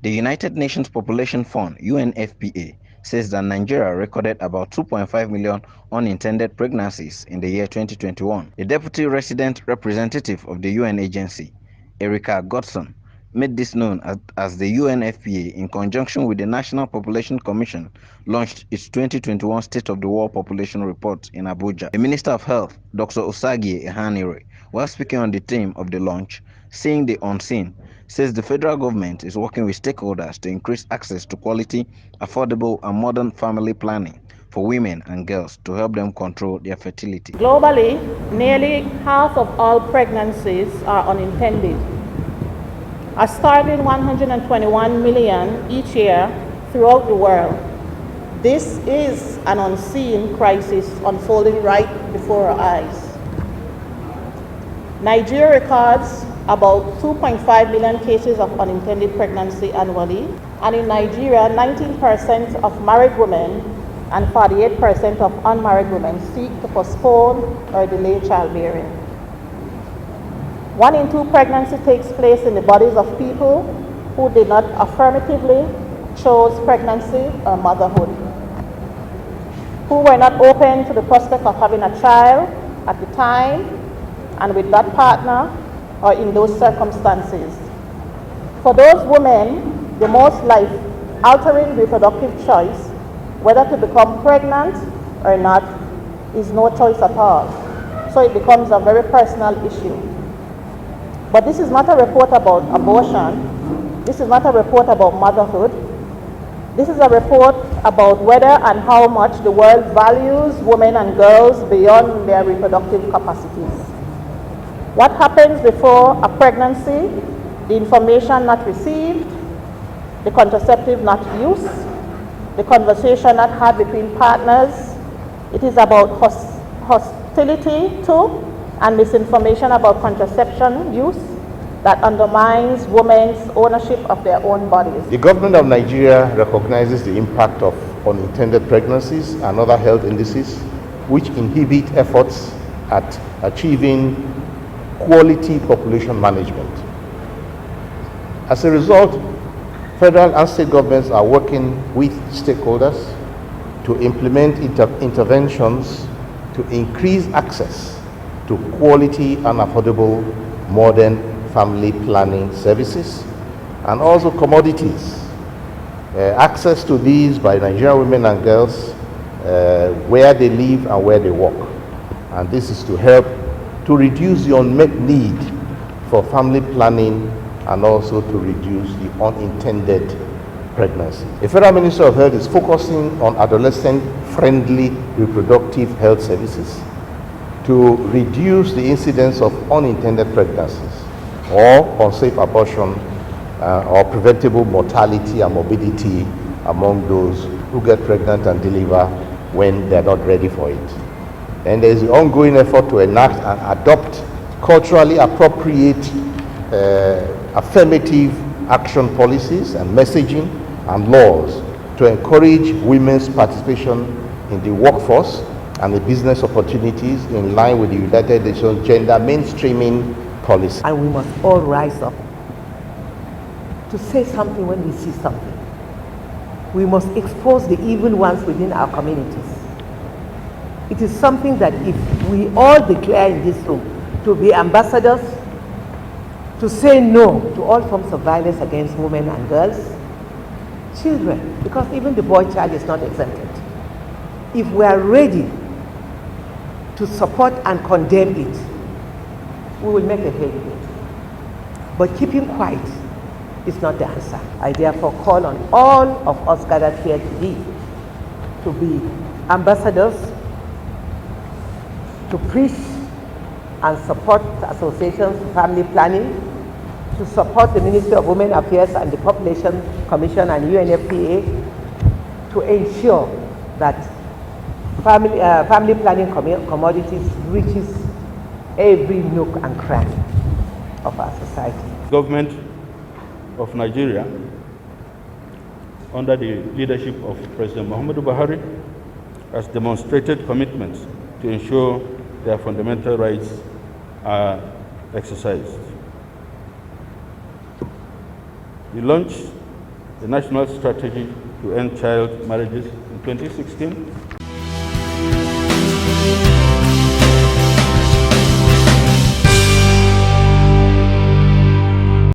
The United Nations Population Fund (UNFPA) says that Nigeria recorded about 2.5 million unintended pregnancies in the year 2021. The deputy resident representative of the UN agency, Erica Godson, made this known as the UNFPA, in conjunction with the National Population Commission, launched its 2021 State of the World Population Report in Abuja. The Minister of Health, Dr. Osagie Ehanire, while speaking on the theme of the launch, Seeing the Unseen, says the federal government is working with stakeholders to increase access to quality, affordable, and modern family planning for women and girls to help them control their fertility. Globally, nearly half of all pregnancies are unintended, a startling 121 million each year throughout the world. This is an unseen crisis unfolding right before our eyes. Nigeria records about 2.5 million cases of unintended pregnancy annually, and in Nigeria, 19% of married women and 48% of unmarried women seek to postpone or delay childbearing. 1 in 2 pregnancy takes place in the bodies of people who did not affirmatively choose pregnancy or motherhood, who were not open to the prospect of having a child at the time and with that partner or in those circumstances. For those women, the most life-altering reproductive choice, whether to become pregnant or not, is no choice at all. So it becomes a very personal issue. But this is not a report about abortion. This is not a report about motherhood. This is a report about whether and how much the world values women and girls beyond their reproductive capacities. What happens before a pregnancy, the information not received, the contraceptive not used, the conversation not had between partners. It is about hostility to and misinformation about contraception use that undermines women's ownership of their own bodies. The government of Nigeria recognizes the impact of unintended pregnancies and other health indices which inhibit efforts at achieving quality population management. As a result, federal and state governments are working with stakeholders to implement interventions to increase access to quality and affordable modern family planning services and also commodities. Access to these by Nigerian women and girls where they live and where they work. And this is to help to reduce the unmet need for family planning and also to reduce the unintended pregnancy. The Federal Ministry of Health is focusing on adolescent-friendly reproductive health services to reduce the incidence of unintended pregnancies or unsafe abortion or preventable mortality and morbidity among those who get pregnant and deliver when they're not ready for it. And there is the ongoing effort to enact and adopt culturally appropriate affirmative action policies and messaging and laws to encourage women's participation in the workforce and the business opportunities in line with the United Nations gender mainstreaming policy. And we must all rise up to say something when we see something. We must expose the evil ones within our communities. It is something that if we all declare in this room to be ambassadors, to say no to all forms of violence against women and girls, children, because even the boy child is not exempted. If we are ready to support and condemn it, we will make a headway. But keeping quiet is not the answer. I therefore call on all of us gathered here today to be ambassadors, to preach and support associations for family planning, to support the Ministry of Women Affairs and the Population Commission and UNFPA to ensure that family planning commodities reaches every nook and cranny of our society. Government of Nigeria, under the leadership of President Muhammadu Buhari, has demonstrated commitment to ensure their fundamental rights are exercised. The launch the National Strategy to End Child Marriages in 2016,